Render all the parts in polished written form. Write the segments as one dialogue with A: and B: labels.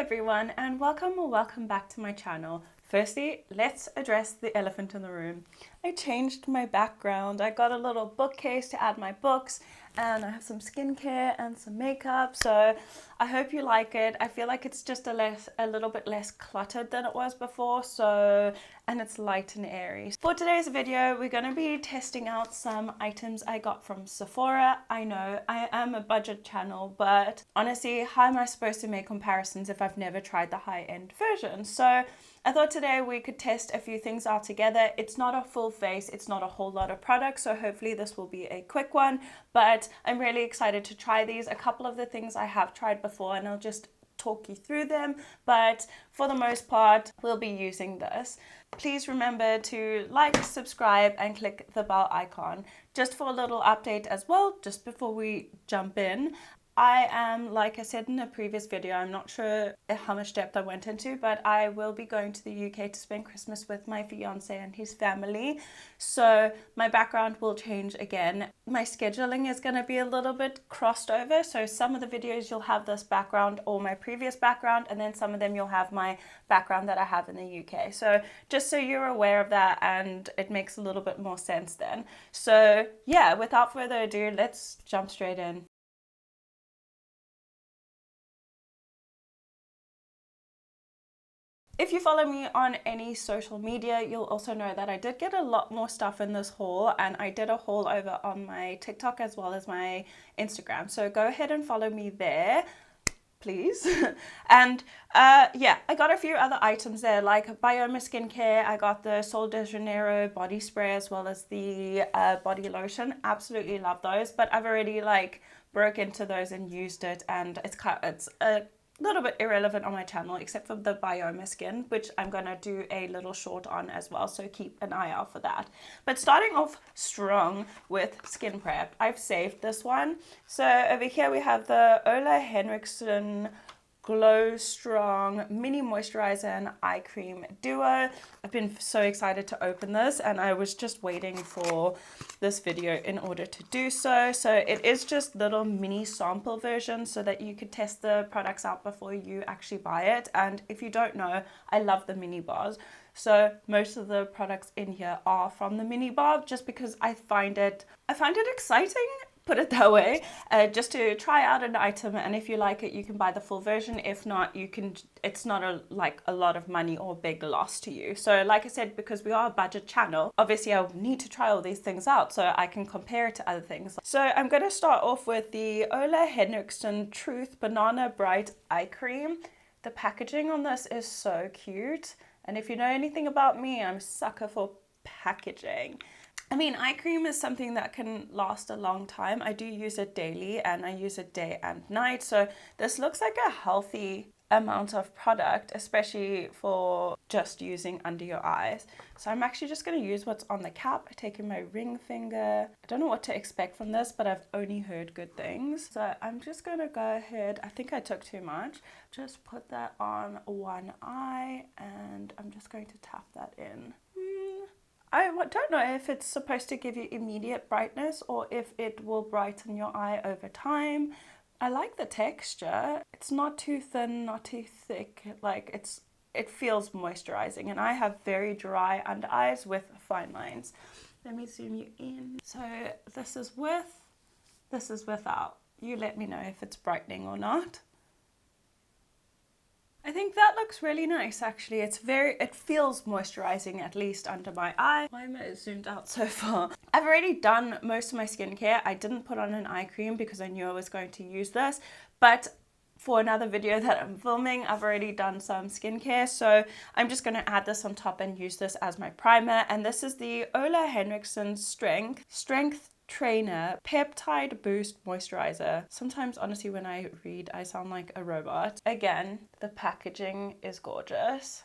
A: everyone, and welcome back to my channel. Firstly, let's address the elephant in the room. I changed my background. I got a little bookcase to add my books, and I have some skincare and some makeup, so I hope you like it. I feel like it's just a little bit less cluttered than it was before, and it's light and airy. For today's video, we're going to be testing out some items I got from Sephora. I know I am a budget channel, but honestly, how am I supposed to make comparisons if I've never tried the high-end version? So I thought today we could test a few things out together. It's not a full face, it's not a whole lot of products, so hopefully this will be a quick one, but I'm really excited to try these. A couple of the things I have tried before, and I'll just talk you through them, but for the most part we'll be using this. Please remember to like, subscribe, and click the bell icon. Just for a little update as well, just before we jump in, I am, like I said in a previous video, I'm not sure how much depth I went into, but I will be going to the UK to spend Christmas with my fiance and his family. So my background will change again. My scheduling is going to be a little bit crossed over. So some of the videos you'll have this background or my previous background, and then some of them you'll have my background that I have in the UK. So just so you're aware of that, and it makes a little bit more sense then. So yeah, without further ado, let's jump straight in. If you follow me on any social media, you'll also know that I did get a lot more stuff in this haul, and I did a haul over on my TikTok as well as my Instagram. So go ahead and follow me there, please. And yeah, I got a few other items there, like Bioma skincare. I got the Sol de Janeiro body spray as well as the body lotion. Absolutely love those, but I've already broke into those and used it, and it's a little bit irrelevant on my channel except for the Bioma skin, which I'm gonna do a little short on as well, so keep an eye out for that. But starting off strong with skin prep, I've saved this one. So over here we have the Ole Henriksen Glow Strong Mini Moisturizer and Eye Cream Duo. I've been so excited to open this, and I was just waiting for this video in order to do so. So it is just little mini sample versions so that you could test the products out before you actually buy it. And if you don't know, I love the mini bars. So most of the products in here are from the mini bar, just because I find it exciting, put it that way, just to try out an item, and if you like it you can buy the full version. If not, you can, it's not a lot of money or big loss to you. So like I said, because we are a budget channel, obviously I need to try all these things out so I can compare it to other things. So I'm going to start off with the Ole Henriksen Truth Banana Bright Eye Cream. The packaging on this is so cute, and if you know anything about me, I'm a sucker for packaging. I mean, eye cream is something that can last a long time. I do use it daily, and I use it day and night. So this looks like a healthy amount of product, especially for just using under your eyes. So I'm actually just going to use what's on the cap. I've taken my ring finger. I don't know what to expect from this, but I've only heard good things. So I'm just going to go ahead. I think I took too much. Just put that on one eye, and I'm just going to tap that in. I don't know if it's supposed to give you immediate brightness or if it will brighten your eye over time. I like the texture. It's not too thin, not too thick. It feels moisturizing, and I have very dry under eyes with fine lines. Let me zoom you in. So this is with, this is without. You let me know if it's brightening or not. I think that looks really nice actually. It feels moisturizing, at least under my eye. Why am I zoomed out so far? I've already done most of my skincare. I didn't put on an eye cream because I knew I was going to use this, but for another video that I'm filming, I've already done some skincare, so I'm just going to add this on top and use this as my primer. And this is the Ole Henriksen Strength Trainer Peptide Boost Moisturizer. Sometimes, honestly, when I read, I sound like a robot. Again, the packaging is gorgeous.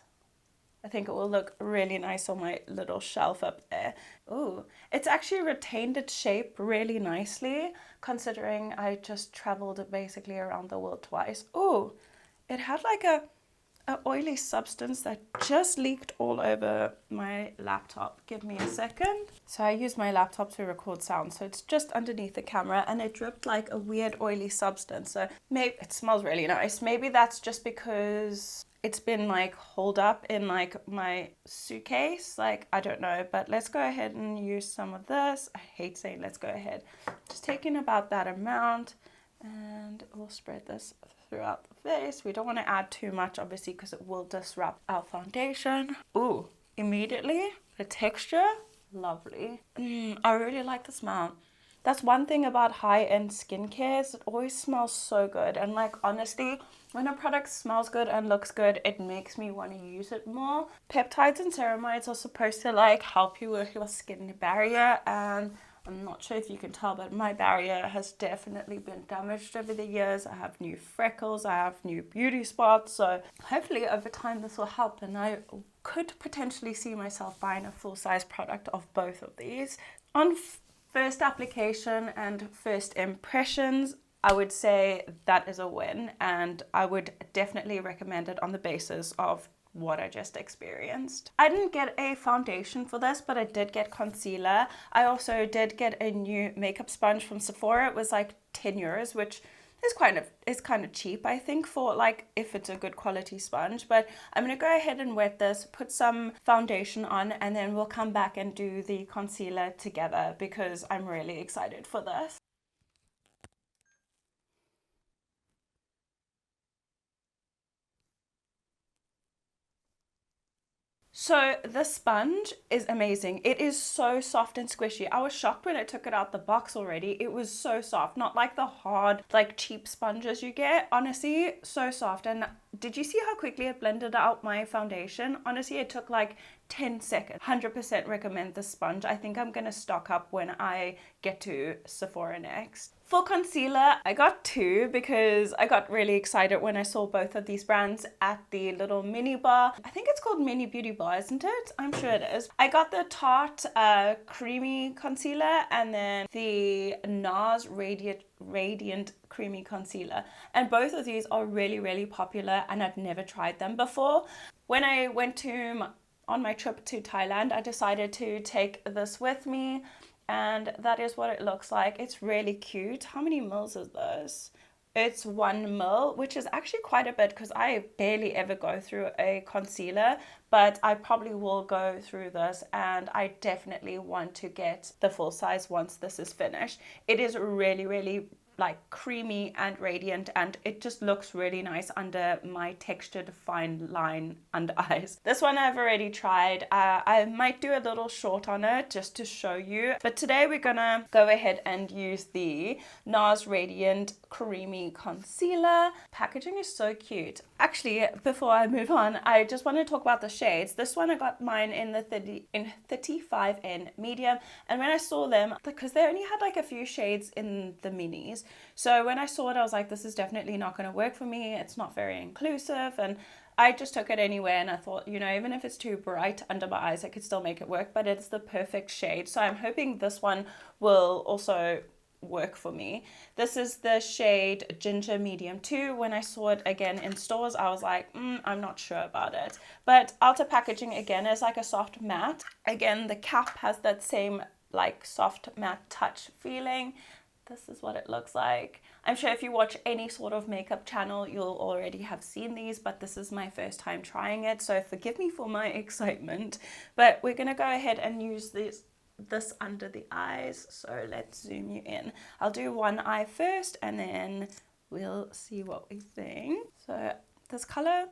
A: I think it will look really nice on my little shelf up there. Ooh, it's actually retained its shape really nicely, considering I just traveled basically around the world twice. Ooh, it had like a an oily substance that just leaked all over my laptop. Give me a second. So I use my laptop to record sound, so it's just underneath the camera, and it dripped like a weird oily substance. So maybe it smells really nice. Maybe that's just because it's been like holed up in like my suitcase. Like, I don't know, but let's go ahead and use some of this. I hate saying let's go ahead. Just taking about that amount, and we'll spread this throughout the face. We don't want to add too much, obviously, because it will disrupt our foundation. Ooh, immediately the texture, lovely. I really like the smell. That's one thing about high-end skincare, is it always smells so good. And like, honestly, when a product smells good and looks good, it makes me want to use it more. Peptides and ceramides are supposed to like help you with your skin barrier, and I'm not sure if you can tell, but my barrier has definitely been damaged over the years. I have new freckles, I have new beauty spots, so hopefully over time this will help, and I could potentially see myself buying a full-size product of both of these. On first application and first impressions, I would say that is a win, and I would definitely recommend it on the basis of what I just experienced. I didn't get a foundation for this, but I did get concealer. I also did get a new makeup sponge from Sephora. It was like 10 euros, which is kind of cheap, I think, for like if it's a good quality sponge. But I'm gonna go ahead and wet this, put some foundation on, and then we'll come back and do the concealer together, because I'm really excited for this. So the sponge is amazing. It is so soft and squishy. I was shocked when I took it out the box already. It was so soft, not like the hard, like cheap sponges you get. Honestly, so soft. And did you see how quickly it blended out my foundation? Honestly, it took like 10 seconds. 100% recommend this sponge. I think I'm gonna stock up when I get to Sephora next. For concealer, I got two because I got really excited when I saw both of these brands at the little mini bar. I think it's called Mini Beauty Bar, isn't it? I'm sure it is. I got the Tarte Creamy Concealer, and then the Nars Radiant Creamy Concealer. And both of these are really, really popular, and I've never tried them before. When I went on my trip to Thailand, I decided to take this with me, and that is what it looks like. It's really cute. How many mils is this? It's 1 mil, which is actually quite a bit because I barely ever go through a concealer, but I probably will go through this, and I definitely want to get the full size once this is finished. It is really, really like creamy and radiant, and it just looks really nice under my textured fine line under eyes. This one I've already tried. I might do a little short on it just to show you, but today we're gonna go ahead and use the NARS Radiant Creamy Concealer. Packaging is so cute. Actually, before I move on, I just want to talk about the shades. This one, I got mine in the 35N medium, and when I saw them, because they only had like a few shades in the minis, so when I saw it, I was like, this is definitely not going to work for me. It's not very inclusive, and I just took it anyway, and I thought, you know, even if it's too bright under my eyes, I could still make it work, but it's the perfect shade. So I'm hoping this one will also work for me. This is the shade Ginger Medium 2. When I saw it again in stores, I was like, I'm not sure about it. But outer packaging again is like a soft matte. Again, the cap has that same like soft matte touch feeling. This is what it looks like. I'm sure if you watch any sort of makeup channel, you'll already have seen these, but this is my first time trying it, so forgive me for my excitement. But we're gonna go ahead and use this under the eyes, so let's zoom you in. I'll do one eye first, and then we'll see what we think. So this color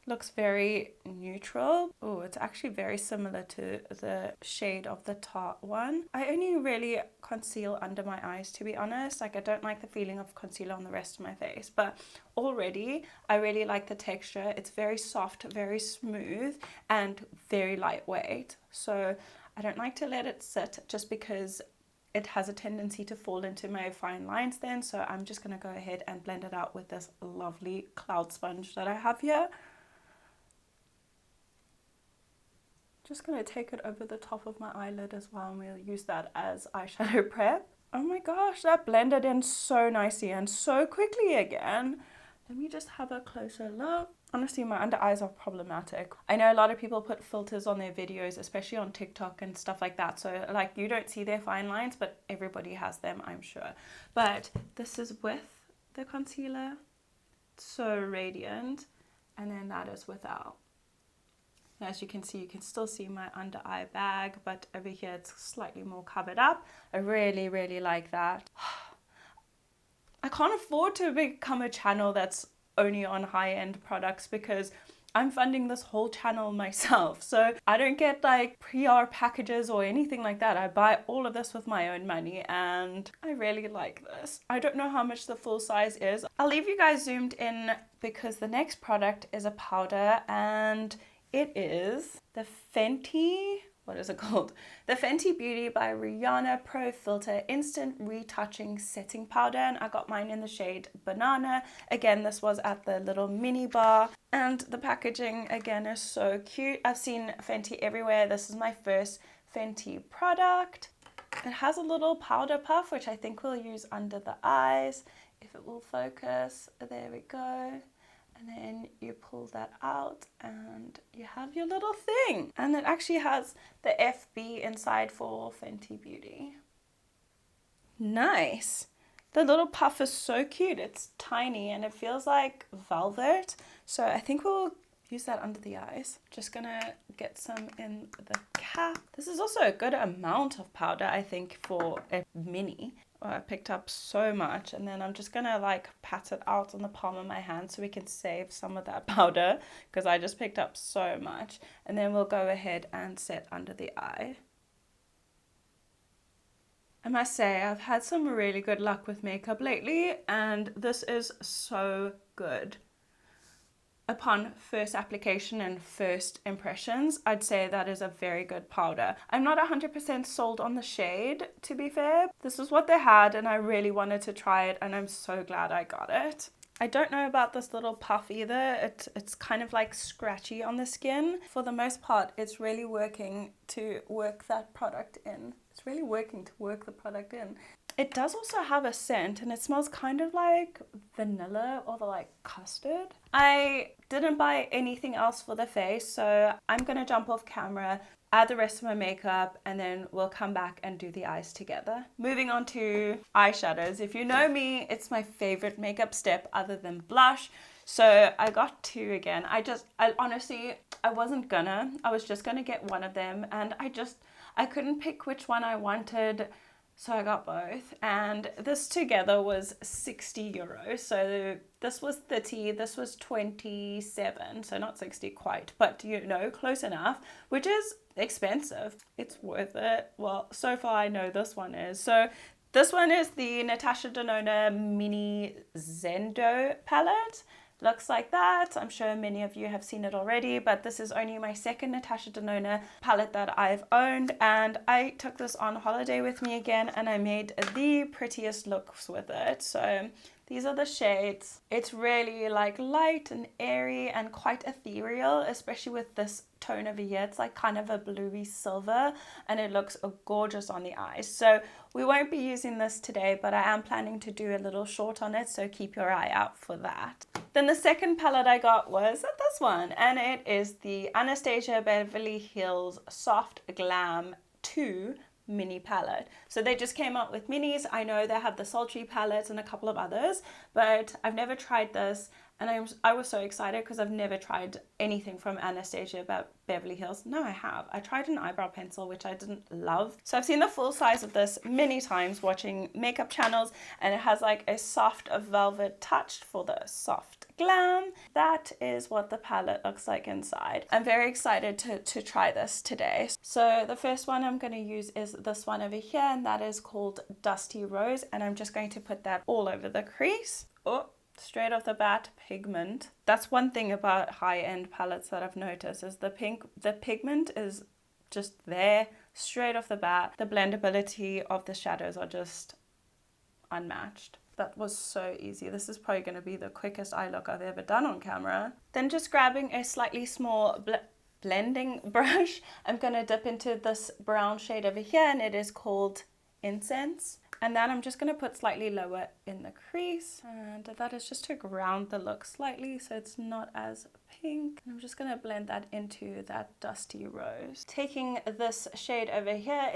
A: looks very neutral. Oh, it's actually very similar to the shade of the Tarte one. I only really conceal under my eyes, to be honest. Like, I don't like the feeling of concealer on the rest of my face, but already I really like the texture. It's very soft, very smooth, and very lightweight. So I don't like to let it sit just because it has a tendency to fall into my fine lines then. So I'm just gonna go ahead and blend it out with this lovely cloud sponge that I have here. Just gonna take it over the top of my eyelid as well, and we'll use that as eyeshadow prep. Oh my gosh, that blended in so nicely and so quickly again. Let me just have a closer look. Honestly, my under eyes are problematic. I know a lot of people put filters on their videos, especially on TikTok and stuff like that. So like you don't see their fine lines, but everybody has them, I'm sure. But this is with the concealer. So radiant. And then that is without. As you can see, you can still see my under eye bag, but over here it's slightly more covered up. I really, really like that. I can't afford to become a channel that's only on high-end products because I'm funding this whole channel myself. So I don't get like PR packages or anything like that. I buy all of this with my own money and I really like this. I don't know how much the full size is. I'll leave you guys zoomed in because the next product is a powder and it is the Fenty, what is it called? The Fenty Beauty by Rihanna Pro Filter Instant Retouching Setting Powder. And I got mine in the shade Banana. Again, this was at the little mini bar. And the packaging, again, is so cute. I've seen Fenty everywhere. This is my first Fenty product. It has a little powder puff, which I think we'll use under the eyes. If it will focus. There we go. And then you pull that out and you have your little thing. And it actually has the FB inside for Fenty Beauty. Nice. The little puff is so cute. It's tiny and it feels like velvet. So I think we'll use that under the eyes. Just gonna get some in the cap. This is also a good amount of powder, I think, for a mini. I picked up so much, and then I'm just gonna like pat it out on the palm of my hand so we can save some of that powder because I just picked up so much. And then we'll go ahead and set under the eye. I must say I've had some really good luck with makeup lately and this is so good. Upon first application and first impressions, I'd say that is a very good powder. I'm not 100% sold on the shade, to be fair. This is what they had and I really wanted to try it and I'm so glad I got it. I don't know about this little puff either. It's kind of like scratchy on the skin. For the most part, it's really working to work that product in. It's really working to work the product in. It does also have a scent and it smells kind of like vanilla or like custard. I didn't buy anything else for the face, so I'm gonna jump off camera, add the rest of my makeup, and then we'll come back and do the eyes together. Moving on to eyeshadows. If you know me, it's my favorite makeup step other than blush. So I got two again. I honestly, I was just gonna get one of them and I couldn't pick which one I wanted. So I got both, and this together was 60 euros. So this was 30, this was 27, so not 60 quite, but you know, close enough, which is expensive. It's worth it. Well, so far I know this one is. So this one is the Natasha Denona Mini Zendo palette. Looks like that. I'm sure many of you have seen it already, but this is only my second Natasha Denona palette that I've owned, and I took this on holiday with me again and I made the prettiest looks with it. So these are the shades. It's really like light and airy and quite ethereal, especially with this tone over here. It's like kind of a bluey silver and it looks gorgeous on the eyes. So we won't be using this today, but I am planning to do a little short on it, so keep your eye out for that. Then the second palette I got was this one, and it is the Anastasia Beverley Hills Soft Glam 2 mini palette. So they just came out with minis. I know they have the sultry palettes and a couple of others, but I've never tried this and I was so excited because I've never tried anything from Anastasia Beverly Hills. No, I have. I tried an eyebrow pencil, which I didn't love. So I've seen the full size of this many times watching makeup channels, and it has like a soft velvet touch for the soft glam. That is what the palette looks like inside. I'm very excited to try this today. So the first one I'm going to use is this one over here, and that is called Dusty Rose, and I'm just going to put that all over the crease. Oh, straight off the bat, pigment. That's one thing about high-end palettes that I've noticed is the pigment is just there straight off the bat. The blendability of the shadows are just unmatched. That was so easy. This is probably going to be the quickest eye look I've ever done on camera. Then just grabbing a slightly small blending brush, I'm going to dip into this brown shade over here, and it is called Incense. And then I'm just going to put slightly lower in the crease, and that is just to ground the look slightly so it's not as pink. I'm just going to blend that into that dusty rose. Taking this shade over here,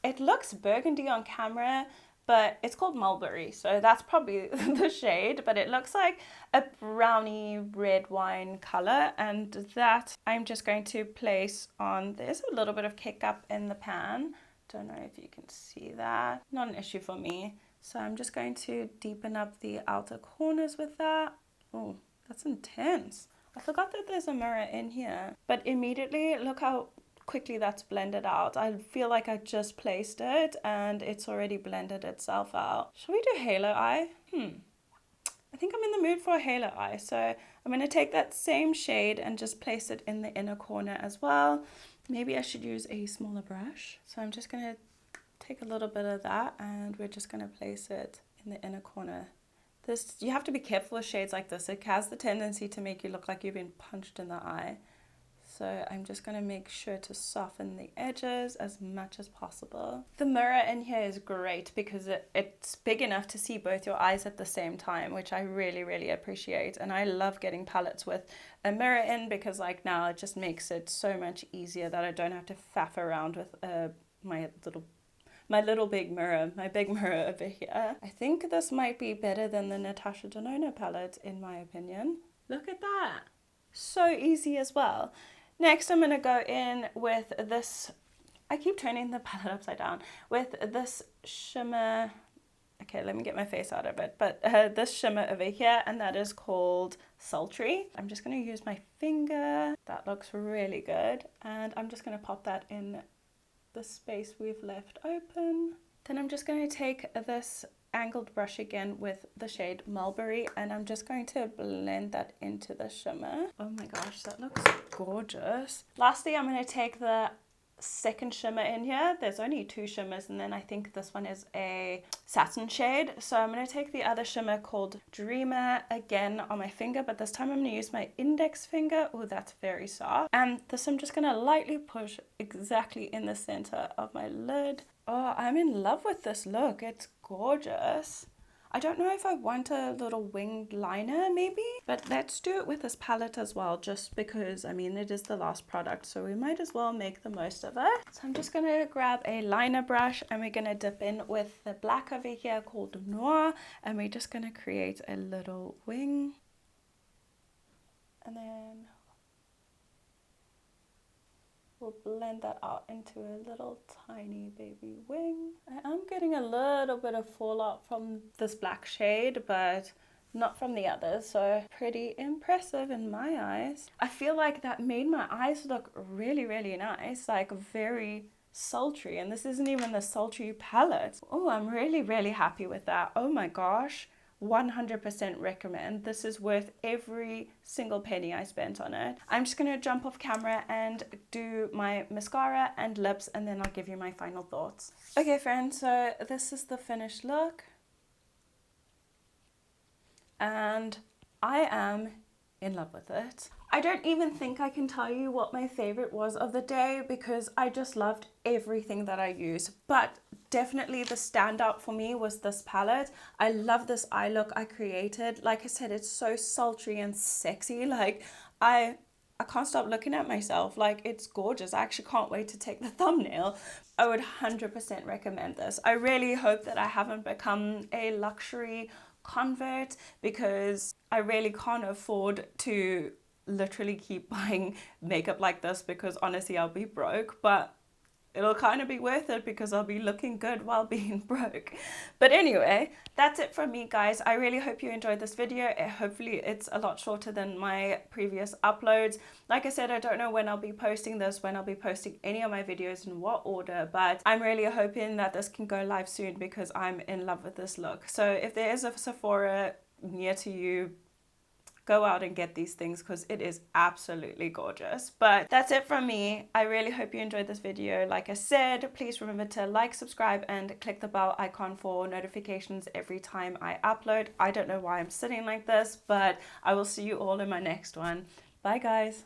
A: it looks burgundy on camera, but it's called Mulberry, so that's probably the shade, but it looks like a browny red wine color, and that I'm just going to place on. There's a little bit of kick up in the pan. Don't know if you can see that. Not an issue for me. So I'm just going to deepen up the outer corners with that. Oh, that's intense. I forgot that there's a mirror in here, but immediately look how quickly that's blended out. I feel like I just placed it and it's already blended itself out. Shall we do halo eye? I think I'm in the mood for a halo eye. So I'm going to take that same shade and just place it in the inner corner as well. Maybe I should use a smaller brush. So I'm just going to take a little bit of that and we're just going to place it in the inner corner. You have to be careful with shades like this. It has the tendency to make you look like you've been punched in the eye. So I'm just going to make sure to soften the edges as much as possible. The mirror in here is great because it's big enough to see both your eyes at the same time, which I really, really appreciate. And I love getting palettes with a mirror in because like now it just makes it so much easier that I don't have to faff around with my big mirror over here. I think this might be better than the Natasha Denona palette in my opinion. Look at that. So easy as well. Next, I'm going to go in with this, I keep turning the palette upside down, with this shimmer. Okay, let me get my face out of it. But this shimmer over here, and that is called Sultry. I'm just going to use my finger. That looks really good. And I'm just going to pop that in the space we've left open. Then I'm just going to take this angled brush again with the shade Mulberry, and I'm just going to blend that into the shimmer. Oh my gosh, that looks gorgeous. Lastly, I'm going to take the second shimmer in here. There's only 2 shimmers, and then I think this one is a satin shade. So I'm going to take the other shimmer called Dreamer again on my finger, but this time I'm going to use my index finger. Oh, that's very soft. And this I'm just going to lightly push exactly in the center of my lid. Oh, I'm in love with this look. It's gorgeous. I don't know if I want a little winged liner maybe, but let's do it with this palette as well, just because, I mean, it is the last product, so we might as well make the most of it. So I'm just going to grab a liner brush and we're going to dip in with the black over here called Noir, and we're just going to create a little wing. And then we'll blend that out into a little tiny baby wing. I am getting a little bit of fallout from this black shade, but not from the others, so pretty impressive in my eyes. I feel like that made my eyes look really, really nice, like very sultry, and this isn't even the sultry palette. Oh, I'm really, really happy with that. Oh my gosh. 100% recommend. This is worth every single penny I spent on it. I'm just going to jump off camera and do my mascara and lips, and then I'll give you my final thoughts. Okay friends, so this is the finished look. And I am in love with it. I don't even think I can tell you what my favorite was of the day because I just loved everything that I used. But definitely the standout for me was this palette. I love this eye look I created. Like I said, it's so sultry and sexy. Like I can't stop looking at myself. Like it's gorgeous. I actually can't wait to take the thumbnail. I would 100% recommend this. I really hope that I haven't become a luxury convert because I really can't afford to literally keep buying makeup like this because honestly I'll be broke, but it'll kind of be worth it because I'll be looking good while being broke. But anyway, that's it from me guys. I really hope you enjoyed this video. Hopefully it's a lot shorter than my previous uploads. Like I said, I don't know when I'll be posting this, when I'll be posting any of my videos, in what order, but I'm really hoping that this can go live soon because I'm in love with this look. So if there is a Sephora near to you, go out and get these things because it is absolutely gorgeous. But that's it from me. I really hope you enjoyed this video. Like I said, please remember to like, subscribe, and click the bell icon for notifications every time I upload. I don't know why I'm sitting like this, but I will see you all in my next one. Bye guys.